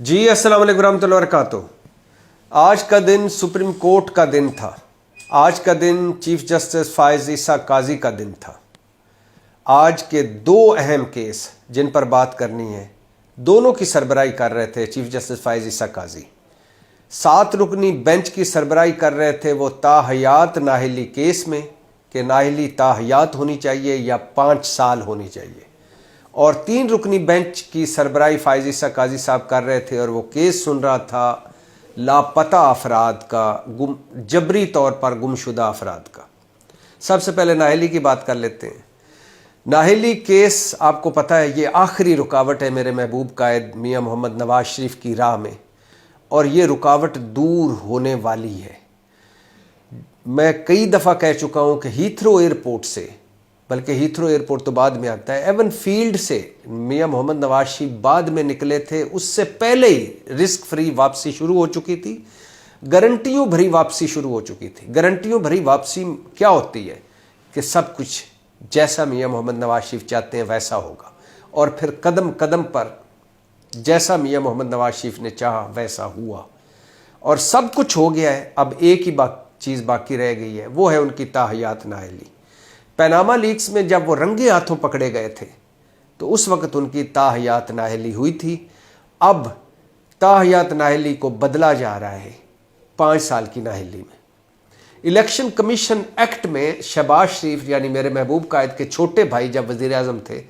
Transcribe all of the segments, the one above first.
جی السلام علیکم ورحمۃ اللہ وبرکاتہ۔ آج کا دن سپریم کورٹ کا دن تھا۔ آج کا دن چیف جسٹس فائز عیسیٰ قاضی کا دن تھا۔ آج کے دو اہم کیس جن پر بات کرنی ہے، دونوں کی سربراہی کر رہے تھے چیف جسٹس فائز عیسیٰ قاضی۔ 7 رکنی بینچ کی سربراہی کر رہے تھے وہ تاحیات نااہلی کیس میں کہ نااہلی تاحیات ہونی چاہیے یا 5 سال ہونی چاہیے، اور 3 رکنی بینچ کی سربراہی فائز عیسیٰ قاضی صاحب کر رہے تھے، اور وہ کیس سن رہا تھا لاپتہ افراد کا، جبری طور پر گمشدہ افراد کا۔ سب سے پہلے نااہلی کی بات کر لیتے ہیں۔ نااہلی کیس آپ کو پتہ ہے یہ آخری رکاوٹ ہے میرے محبوب قائد میاں محمد نواز شریف کی راہ میں، اور یہ رکاوٹ دور ہونے والی ہے۔ میں کئی دفعہ کہہ چکا ہوں کہ ہیتھرو ایئرپورٹ سے، بلکہ ہیتھرو ایئرپورٹ تو بعد میں آتا ہے، ایون فیلڈ سے میاں محمد نواز شریف بعد میں نکلے تھے، اس سے پہلے ہی رسک فری واپسی شروع ہو چکی تھی، گارنٹیوں بھری واپسی شروع ہو چکی تھی۔ گارنٹیوں بھری واپسی کیا ہوتی ہے کہ سب کچھ جیسا میاں محمد نواز شریف چاہتے ہیں ویسا ہوگا، اور پھر قدم قدم پر جیسا میاں محمد نواز شریف نے چاہا ویسا ہوا، اور سب کچھ ہو گیا ہے۔ اب ایک ہی چیز باقی رہ گئی ہے، وہ ہے ان کی تاحیات نااہلی۔ پیناما لیکس میں جب وہ رنگے ہاتھوں پکڑے گئے تھے تو اس وقت ان کی تاحیات نااہلی ہوئی تھی۔ اب تاحیات نااہلی کو بدلا جا رہا ہے 5 سال کی نااہلی میں۔ الیکشن کمیشن ایکٹ میں شہباز شریف یعنی میرے محبوب قائد کے چھوٹے بھائی جب وزیر اعظم تھے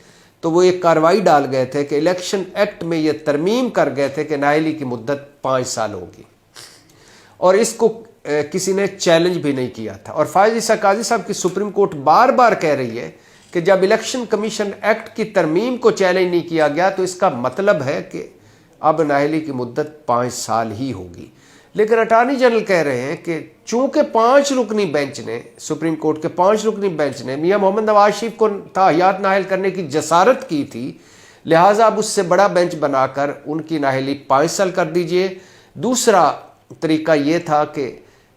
تو وہ ایک کارروائی ڈال گئے تھے کہ الیکشن ایکٹ میں یہ ترمیم کر گئے تھے کہ نااہلی کی مدت 5 سال ہوگی، اور اس کو کسی نے چیلنج بھی نہیں کیا تھا۔ اور فائز عیسیٰ قاضی صاحب کی سپریم کورٹ بار بار کہہ رہی ہے کہ جب الیکشن کمیشن ایکٹ کی ترمیم کو چیلنج نہیں کیا گیا تو اس کا مطلب ہے کہ اب نااہلی کی مدت 5 سال ہی ہوگی۔ لیکن اٹارنی جنرل کہہ رہے ہیں کہ چونکہ 5 رکنی بینچ نے، سپریم کورٹ کے 5 رکنی بینچ نے میاں محمد نواز شریف کو تاحیات نااہل کرنے کی جسارت کی تھی، لہٰذا اب اس سے بڑا بینچ بنا کر ان کی نااہلی 5 سال کر دیجئے۔ دوسرا طریقہ یہ تھا کہ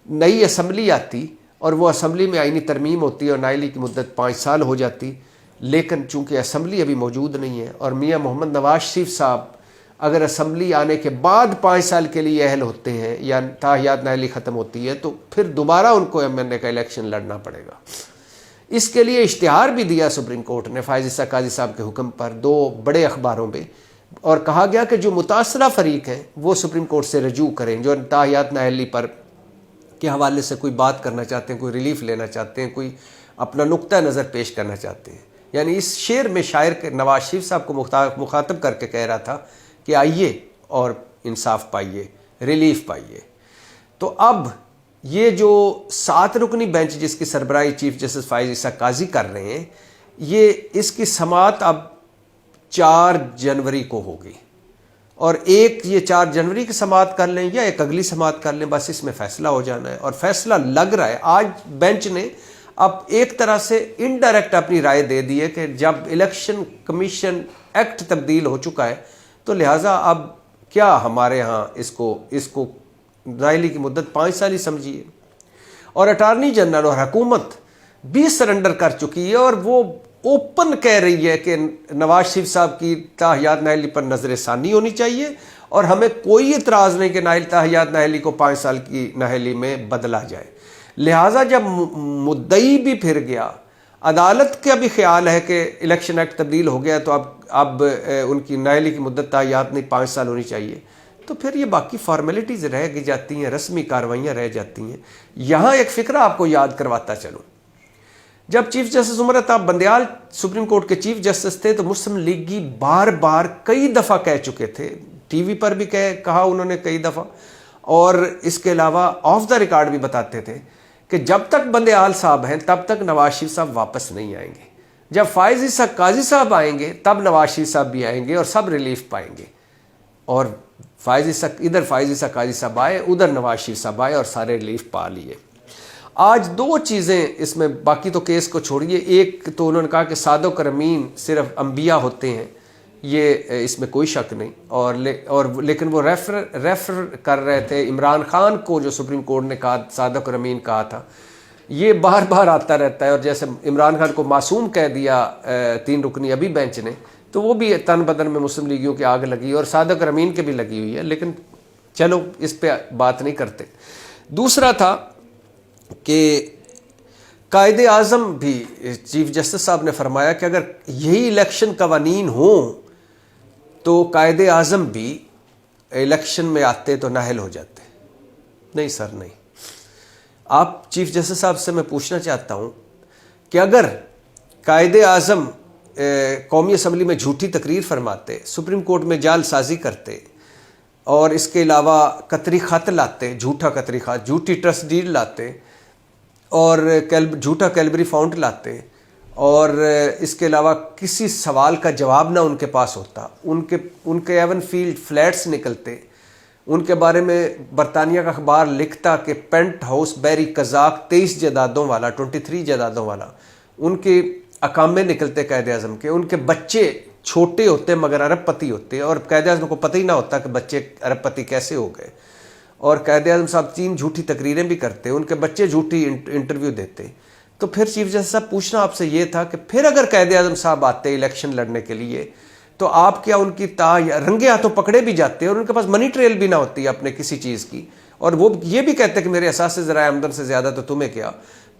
نئی اسمبلی آتی اور وہ اسمبلی میں آئینی ترمیم ہوتی اور نااہلی کی مدت 5 سال ہو جاتی، لیکن چونکہ اسمبلی ابھی موجود نہیں ہے اور میاں محمد نواز شریف صاحب اگر اسمبلی آنے کے بعد 5 سال کے لیے اہل ہوتے ہیں یا تاحیات نااہلی ختم ہوتی ہے تو پھر دوبارہ ان کو MNA کا الیکشن لڑنا پڑے گا۔ اس کے لیے اشتہار بھی دیا سپریم کورٹ نے فائز عیسیٰ قاضی صاحب کے حکم پر 2 بڑے اخباروں میں، اور کہا گیا کہ جو متاثرہ فریق ہیں وہ سپریم کورٹ سے رجوع کریں، جو تاحیات نااہلی پر کے حوالے سے کوئی بات کرنا چاہتے ہیں، کوئی ریلیف لینا چاہتے ہیں، کوئی اپنا نقطہ نظر پیش کرنا چاہتے ہیں۔ یعنی اس شعر میں شاعر نواز شریف صاحب کو مخاطب کر کے کہہ رہا تھا کہ آئیے اور انصاف پائیے، ریلیف پائیے۔ تو اب یہ جو 7 رکنی بینچ جس کی سربراہی چیف جسٹس فائز عیسیٰ قاضی کر رہے ہیں، یہ اس کی سماعت اب 4 جنوری کو ہوگی، اور ایک یہ 4 جنوری کی سماعت کر لیں یا ایک اگلی سماعت کر لیں، بس اس میں فیصلہ ہو جانا ہے۔ اور فیصلہ لگ رہا ہے، آج بینچ نے اب ایک طرح سے انڈائریکٹ اپنی رائے دے دی ہے کہ جب الیکشن کمیشن ایکٹ تبدیل ہو چکا ہے تو لہٰذا اب کیا ہمارے ہاں اس کو نااہلی کی مدت 5 سال ہی سمجھیے۔ اور اٹارنی جنرل اور حکومت بھی سرنڈر کر چکی ہے، اور وہ اوپن کہہ رہی ہے کہ نواز شریف صاحب کی تاحیات نااہلی پر نظر ثانی ہونی چاہیے، اور ہمیں کوئی اعتراض نہیں کہ تاحیات نااہلی کو 5 سال کی نااہلی میں بدلا جائے۔ لہٰذا جب مدعی بھی پھر گیا، عدالت کا بھی خیال ہے کہ الیکشن ایکٹ تبدیل ہو گیا تو اب ان کی نااہلی کی مدت تاحیات نہیں 5 سال ہونی چاہیے، تو پھر یہ باقی فارمیلٹیز رہ جاتی ہیں، رسمی کارروائیاں رہ جاتی ہیں۔ یہاں ایک فقرہ آپ کو یاد کرواتا چلوں، جب چیف جسٹس عمر الطاف بندیال سپریم کورٹ کے چیف جسٹس تھے تو مسلم لیگی بار بار کئی دفعہ کہہ چکے تھے، ٹی وی پر بھی کہا انہوں نے کئی دفعہ، اور اس کے علاوہ آف دا ریکارڈ بھی بتاتے تھے کہ جب تک بندیال صاحب ہیں تب تک نواز شریف صاحب واپس نہیں آئیں گے، جب فائز عیسیٰ قاضی صاحب آئیں گے تب نواز شریف صاحب بھی آئیں گے اور سب ریلیف پائیں گے۔ اور ادھر فائز عیسیٰ قاضی صاحب آئے، ادھر نواز شریف صاحب آئے اور سارے ریلیف پا لیے۔ آج 2 چیزیں اس میں، باقی تو کیس کو چھوڑیے، ایک تو انہوں نے کہا کہ صادق اور امین صرف انبیاء ہوتے ہیں، یہ اس میں کوئی شک نہیں، اور لیکن وہ ریفر کر رہے تھے عمران خان کو، جو سپریم کورٹ نے کہا صادق اور امین کہا تھا۔ یہ بار بار آتا رہتا ہے، اور جیسے عمران خان کو معصوم کہہ دیا 3 رکنی ابھی بینچ نے، تو وہ بھی تن بدن میں مسلم لیگیوں کی آگ لگی اور صادق اور امین کے بھی لگی ہوئی ہے، لیکن چلو اس پہ بات نہیں کرتے۔ دوسرا تھا کہ قائد اعظم بھی، چیف جسٹس صاحب نے فرمایا کہ اگر یہی الیکشن قوانین ہوں تو قائد اعظم بھی الیکشن میں آتے تو نااہل ہو جاتے۔ نہیں سر، نہیں۔ آپ چیف جسٹس صاحب سے میں پوچھنا چاہتا ہوں کہ اگر قائد اعظم قومی اسمبلی میں جھوٹی تقریر فرماتے، سپریم کورٹ میں جعل سازی کرتے، اور اس کے علاوہ قطری خط لاتے، جھوٹا قطری خط، جھوٹی ٹرسٹ ڈیڈ لاتے، اور جھوٹا کیلبری فاؤنٹ لاتے، اور اس کے علاوہ کسی سوال کا جواب نہ ان کے پاس ہوتا، ان کے ایون فیلڈ فلیٹس نکلتے، ان کے بارے میں برطانیہ کا اخبار لکھتا کہ پینٹ ہاؤس بیری قزاق 23 جائیدادوں والا، 23 جائیدادوں والا، ان کے اقامے نکلتے قائد اعظم کے، ان کے بچے چھوٹے ہوتے مگر ارب پتی ہوتے، اور قائد اعظم کو پتہ ہی نہ ہوتا کہ بچے ارب پتی کیسے ہو گئے، اور قائد اعظم صاحب 3 جھوٹی تقریریں بھی کرتے، ان کے بچے جھوٹی انٹرویو دیتے۔ تو پھر چیف جسٹس صاحب پوچھنا آپ سے یہ تھا کہ پھر اگر قائد اعظم صاحب آتے الیکشن لڑنے کے لیے تو آپ کیا ان کی رنگے ہاتھوں پکڑے بھی جاتے اور ان کے پاس منی ٹریل بھی نہ ہوتی اپنے کسی چیز کی، اور وہ یہ بھی کہتے کہ میرے اساس ذرائع آمدن سے زیادہ تو تمہیں کیا،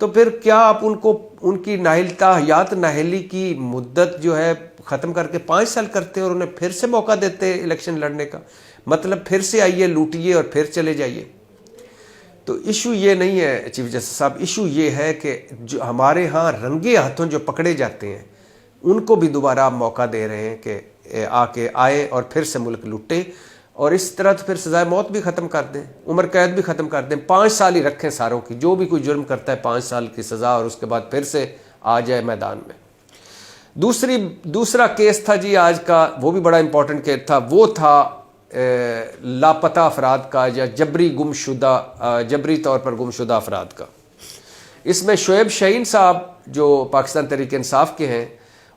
تو پھر کیا آپ ان کی حیات نااہلی کی مدت جو ہے ختم کر کے 5 سال کرتے اور انہیں پھر سے موقع دیتے الیکشن لڑنے کا؟ مطلب پھر سے آئیے، لوٹیے اور پھر چلے جائیے۔ تو ایشو یہ نہیں ہے چیف جسٹس صاحب، ایشو یہ ہے کہ جو ہمارے ہاں رنگے ہاتھوں جو پکڑے جاتے ہیں ان کو بھی دوبارہ آپ موقع دے رہے ہیں کہ آئے اور پھر سے ملک لوٹے، اور اس طرح تو پھر سزائے موت بھی ختم کر دیں، عمر قید بھی ختم کر دیں، 5 سال ہی رکھیں ساروں کی، جو بھی کوئی جرم کرتا ہے 5 سال کی سزا، اور اس کے بعد پھر سے آ جائے میدان میں۔ دوسرا کیس تھا جی آج کا، وہ بھی بڑا امپورٹنٹ کیس تھا، وہ تھا لاپتہ افراد کا یا جبری طور پر گمشدہ افراد کا۔ اس میں شعیب شاہین صاحب جو پاکستان تحریک انصاف کے ہیں،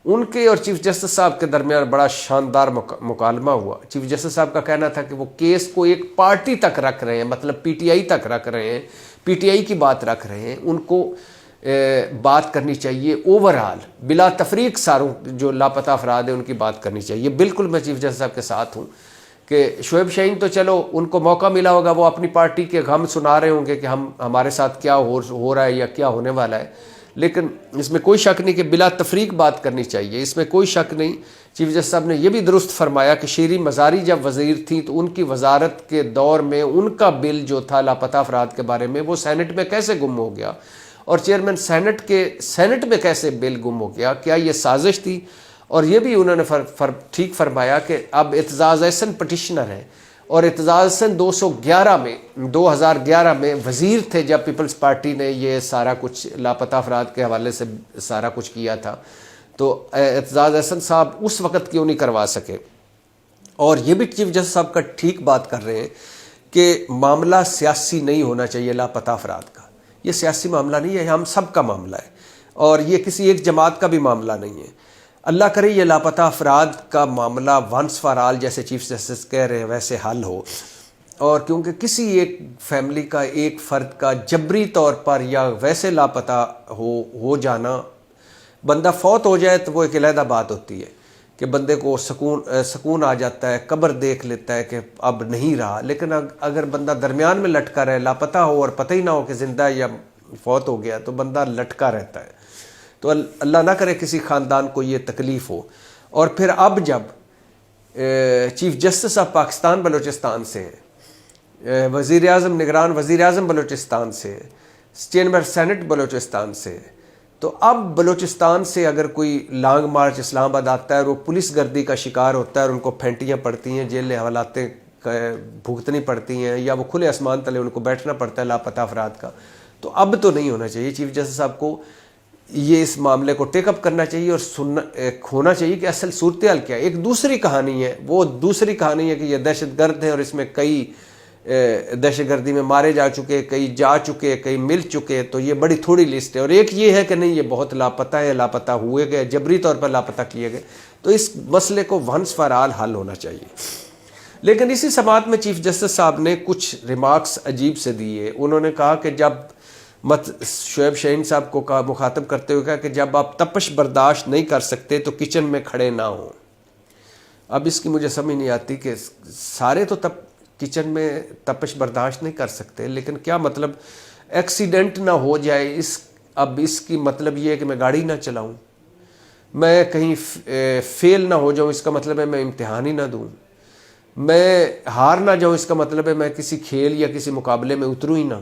ان کے اور چیف جسٹس صاحب کے درمیان بڑا شاندار مکالمہ ہوا۔ چیف جسٹس صاحب کا کہنا تھا کہ وہ کیس کو ایک پارٹی تک رکھ رہے ہیں، مطلب پی ٹی آئی تک رکھ رہے ہیں، پی ٹی آئی کی بات رکھ رہے ہیں، ان کو بات کرنی چاہیے اوورآل بلا تفریق ساروں جو لاپتہ افراد ہیں ان کی بات کرنی چاہیے۔ بالکل میں چیف جسٹس صاحب کے ساتھ ہوں کہ شعیب شاہین تو چلو ان کو موقع ملا ہوگا، وہ اپنی پارٹی کے غم سنا رہے ہوں گے کہ ہمارے ساتھ کیا ہو رہا ہے یا کیا ہونے والا ہے، لیکن اس میں کوئی شک نہیں کہ بلا تفریق بات کرنی چاہیے، اس میں کوئی شک نہیں۔ چیف جسٹس صاحب نے یہ بھی درست فرمایا کہ شیریں مزاری جب وزیر تھیں تو ان کی وزارت کے دور میں ان کا بل جو تھا لاپتہ افراد کے بارے میں وہ سینٹ میں کیسے گم ہو گیا، اور چیئرمین سینٹ میں کیسے بل گم ہو گیا، کیا یہ سازش تھی؟ اور یہ بھی انہوں نے ٹھیک فرمایا کہ اب اعتزاز احسن پٹیشنر ہیں، اور اعتزاز احسن 2011 میں وزیر تھے جب پیپلز پارٹی نے یہ سارا کچھ لاپتہ افراد کے حوالے سے سارا کچھ کیا تھا، تو اعتزاز احسن صاحب اس وقت کیوں نہیں کروا سکے؟ اور یہ بھی چیف جسٹس صاحب کا ٹھیک بات کر رہے ہیں کہ معاملہ سیاسی نہیں ہونا چاہیے لاپتہ افراد کا، یہ سیاسی معاملہ نہیں ہے، ہم سب کا معاملہ ہے، اور یہ کسی ایک جماعت کا بھی معاملہ نہیں ہے۔ اللہ کرے یہ لاپتہ افراد کا معاملہ ونس فار آل جیسے چیف جسٹس کہہ رہے ہیں ویسے حل ہو، اور کیونکہ کسی ایک فیملی کا، ایک فرد کا جبری طور پر یا ویسے لاپتہ ہو جانا، بندہ فوت ہو جائے تو وہ ایک علیحدہ بات ہوتی ہے کہ بندے کو سکون آ جاتا ہے، قبر دیکھ لیتا ہے کہ اب نہیں رہا، لیکن اگر بندہ درمیان میں لٹکا رہے، لاپتہ ہو اور پتہ ہی نہ ہو کہ زندہ یا فوت ہو گیا، تو بندہ لٹکا رہتا ہے۔ تو اللہ نہ کرے کسی خاندان کو یہ تکلیف ہو۔ اور پھر اب جب chief justice of Pakistan Balochistan سے ہیں، وزیر اعظم نگران وزیر اعظم بلوچستان سے ہیں، چیئرمین سینٹ بلوچستان سے ہیں، تو اب بلوچستان سے اگر کوئی لانگ مارچ اسلام آباد آتا ہے اور وہ پولیس گردی کا شکار ہوتا ہے اور ان کو پھینٹیاں پڑتی ہیں، جیل حوالاتیں بھگتنی پڑتی ہیں، یا وہ کھلے آسمان تلے ان کو بیٹھنا پڑتا ہے لاپتہ افراد کا، تو اب تو نہیں ہونا چاہیے۔ چیف جسٹس صاحب کو یہ اس معاملے کو ٹیک اپ کرنا چاہیے اور ہونا چاہیے کہ اصل صورتحال کیا ہے۔ ایک دوسری کہانی ہے، وہ دوسری کہانی ہے کہ یہ دہشت گرد ہے اور اس میں کئی دہشت گردی میں مارے جا چکے، کئی جا چکے، کئی مل چکے، تو یہ بڑی تھوڑی لسٹ ہے۔ اور ایک یہ ہے کہ نہیں، یہ بہت لاپتہ ہے، لاپتہ ہوئے گئے، جبری طور پر لاپتہ کیے گئے، تو اس مسئلے کو ونس فار آل حل ہونا چاہیے۔ لیکن اسی سماعت میں چیف جسٹس صاحب نے کچھ ریمارکس عجیب سے دیے۔ انہوں نے کہا کہ جب شعیب شاہین صاحب کو مخاطب کرتے ہوئے کہا کہ جب آپ تپش برداشت نہیں کر سکتے تو کچن میں کھڑے نہ ہوں۔ اب اس کی مجھے سمجھ نہیں آتی کہ سارے تو کچن میں تپش برداشت نہیں کر سکتے، لیکن کیا مطلب ایکسیڈنٹ نہ ہو جائے، اب اس کی مطلب یہ ہے کہ میں گاڑی نہ چلاؤں، میں کہیں فیل نہ ہو جاؤں، اس کا مطلب ہے میں امتحان ہی نہ دوں، میں ہار نہ جاؤں، اس کا مطلب ہے میں کسی کھیل یا کسی مقابلے میں اتروں ہی نہ۔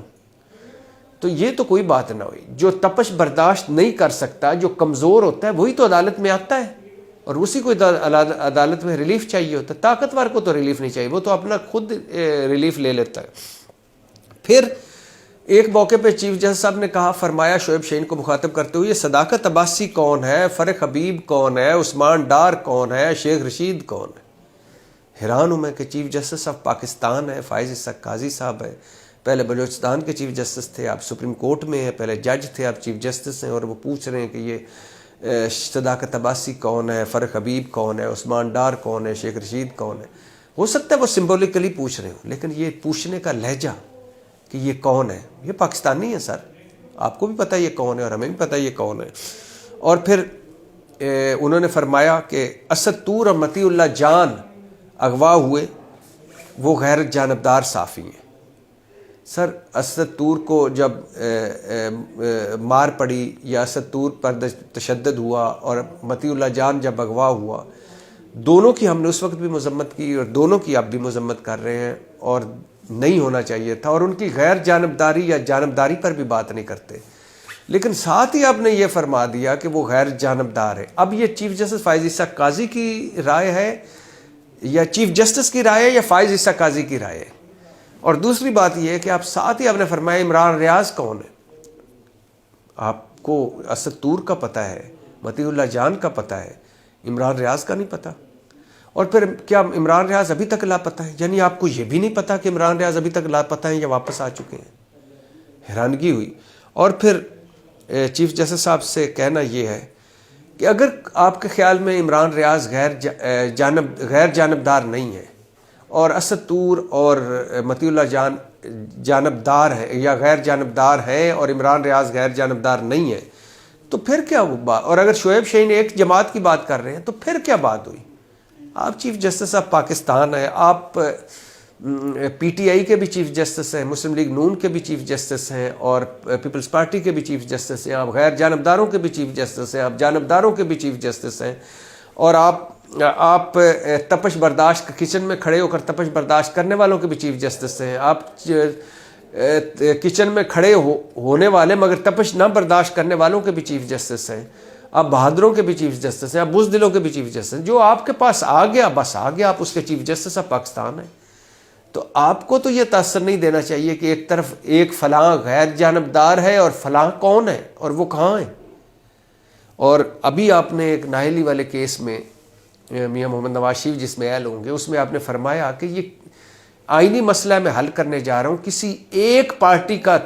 تو یہ تو کوئی بات نہ ہوئی۔ جو تپش برداشت نہیں کر سکتا، جو کمزور ہوتا ہے، وہی تو عدالت میں آتا ہے، اور اسی کو عدالت میں ریلیف چاہیے ہوتا ہے۔ طاقتور کو تو ریلیف نہیں چاہیے، وہ تو اپنا خود ریلیف لے لیتا ہے۔ پھر ایک موقع پہ چیف جسٹس صاحب نے کہا، فرمایا شعیب شاہین کو مخاطب کرتے ہوئے، صداقت عباسی کون ہے، فرق حبیب کون ہے، عثمان ڈار کون ہے، شیخ رشید کون ہے؟ حیران ہوں میں کہ چیف جسٹس آف پاکستان ہے، فائز اسحاق قاضی صاحب ہے، پہلے بلوچستان کے چیف جسٹس تھے، آپ سپریم کورٹ میں ہیں، پہلے جج تھے، آپ چیف جسٹس ہیں، اور وہ پوچھ رہے ہیں کہ یہ صداقت عباسی کون ہے، فرق حبیب کون ہے، عثمان ڈار کون ہے، شیخ رشید کون ہے۔ ہو سکتا ہے وہ سمبولکلی پوچھ رہے ہوں، لیکن یہ پوچھنے کا لہجہ کہ یہ کون ہے، یہ پاکستانی ہے سر، آپ کو بھی پتہ یہ کون ہے اور ہمیں بھی پتہ یہ کون ہے۔ اور پھر انہوں نے فرمایا کہ اسد طور اور مطیع اللہ جان اغوا ہوئے، وہ غیر جانبدار صحافی ہیں۔ سر اسد طور کو جب مار پڑی یا اسد طور پر تشدد ہوا اور مطیع اللہ جان جب اغوا ہوا، دونوں کی ہم نے اس وقت بھی مذمت کی اور دونوں کی اب بھی مذمت کر رہے ہیں، اور نہیں ہونا چاہیے تھا، اور ان کی غیر جانبداری یا جانبداری پر بھی بات نہیں کرتے، لیکن ساتھ ہی آپ نے یہ فرما دیا کہ وہ غیر جانبدار ہے۔ اب یہ چیف جسٹس فائز اسحاق قاضی کی رائے ہے یا چیف جسٹس کی رائے ہے یا فائز اسحاق قاضی کی رائے ہے؟ اور دوسری بات یہ ہے کہ آپ ساتھ ہی آپ نے فرمایا عمران ریاض کون ہے؟ آپ کو اسد طور کا پتہ ہے، مطیع اللہ جان کا پتہ ہے، عمران ریاض کا نہیں پتہ؟ اور پھر کیا عمران ریاض ابھی تک لاپتہ ہیں؟ یعنی آپ کو یہ بھی نہیں پتہ کہ عمران ریاض ابھی تک لاپتہ ہیں یا واپس آ چکے ہیں؟ حیرانگی ہوئی۔ اور پھر چیف جسٹس صاحب سے کہنا یہ ہے کہ اگر آپ کے خیال میں عمران ریاض غیر جانبدار نہیں ہے اور اسد طور اور مطیع اللہ جان جانبدار ہے یا غیر جانبدار ہیں اور عمران ریاض غیر جانبدار نہیں ہے، تو پھر کیا وہ بات؟ اور اگر شعیب شاہین ایک جماعت کی بات کر رہے ہیں تو پھر کیا بات ہوئی؟ آپ چیف جسٹس آف پاکستان ہیں، آپ پی ٹی آئی کے بھی چیف جسٹس ہیں، مسلم لیگ نون کے بھی چیف جسٹس ہیں، اور پیپلز پارٹی کے بھی چیف جسٹس ہیں، آپ غیر جانبداروں کے بھی چیف جسٹس ہیں، آپ جانبداروں کے بھی چیف جسٹس ہیں، اور آپ تپش برداشت کچن میں کھڑے ہو کر تپش برداشت کرنے والوں کے بھی چیف جسٹس ہیں، آپ کچن میں کھڑے ہونے والے مگر تپش نہ برداشت کرنے والوں کے بھی چیف جسٹس ہیں، آپ بہادروں کے بھی چیف جسٹس ہیں، آپ بزدلوں کے بھی چیف جسٹس ہیں۔ جو آپ کے پاس آ گیا بس آ گیا، آپ اس کے چیف جسٹس آف پاکستان ہیں۔ تو آپ کو تو یہ تاثر نہیں دینا چاہیے کہ ایک طرف ایک فلاں غیر جانبدار ہے اور فلاں کون ہے اور وہ کہاں ہے۔ اور ابھی آپ نے ایک نااہلی والے کیس میں میاں محمد نواز شریف جس میں اہل ہوں گے، اس میں آپ نے فرمایا کہ یہ آئینی مسئلہ میں حل کرنے جا رہا ہوں، کسی ایک پارٹی کا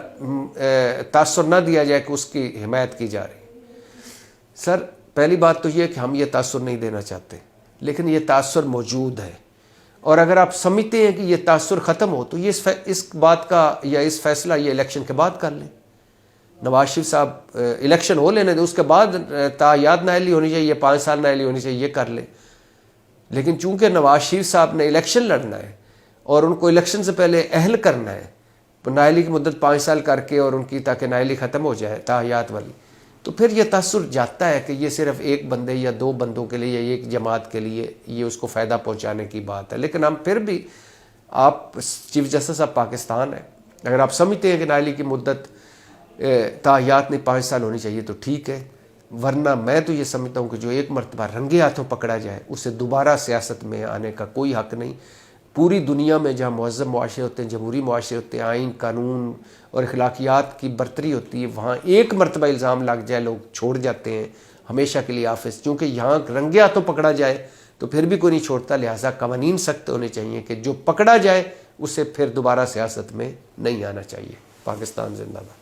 تاثر نہ دیا جائے کہ اس کی حمایت کی جا رہی۔ سر پہلی بات تو یہ کہ ہم یہ تاثر نہیں دینا چاہتے، لیکن یہ تاثر موجود ہے، اور اگر آپ سمجھتے ہیں کہ یہ تاثر ختم ہو تو یہ اس بات کا یا اس فیصلہ یہ الیکشن کے بعد کر لیں۔ نواز شریف صاحب الیکشن ہو لینے دیں، اس کے بعد تاحیات نااہلی ہونی چاہیے، 5 سال نااہلی ہونی چاہیے، یہ کر لیں۔ لیکن چونکہ نواز شریف صاحب نے الیکشن لڑنا ہے اور ان کو الیکشن سے پہلے اہل کرنا ہے، نااہلی کی مدت 5 سال کر کے اور ان کی تاکہ نااہلی ختم ہو جائے تاحیات والی، تو پھر یہ تاثر جاتا ہے کہ یہ صرف ایک بندے یا 2 بندوں کے لیے یا ایک جماعت کے لیے یہ اس کو فائدہ پہنچانے کی بات ہے۔ لیکن ہم پھر بھی، آپ چیف جسٹس آف پاکستان ہیں، اگر آپ سمجھتے ہیں کہ نااہلی کی مدت تاحیات نہیں 5 سال ہونی چاہیے تو ٹھیک ہے، ورنہ میں تو یہ سمجھتا ہوں کہ جو ایک مرتبہ رنگے ہاتھوں پکڑا جائے اسے دوبارہ سیاست میں آنے کا کوئی حق نہیں۔ پوری دنیا میں جہاں مہذب معاشرے ہوتے ہیں، جمہوری معاشرے ہوتے ہیں، آئین قانون اور اخلاقیات کی برتری ہوتی ہے، وہاں ایک مرتبہ الزام لگ جائے لوگ چھوڑ جاتے ہیں ہمیشہ کے لیے آفس، چونکہ یہاں رنگے ہاتھوں پکڑا جائے تو پھر بھی کوئی نہیں چھوڑتا، لہٰذا قوانین سخت ہونے چاہیے کہ جو پکڑا جائے اسے پھر دوبارہ سیاست میں نہیں آنا چاہیے۔ پاکستان زندہ باد۔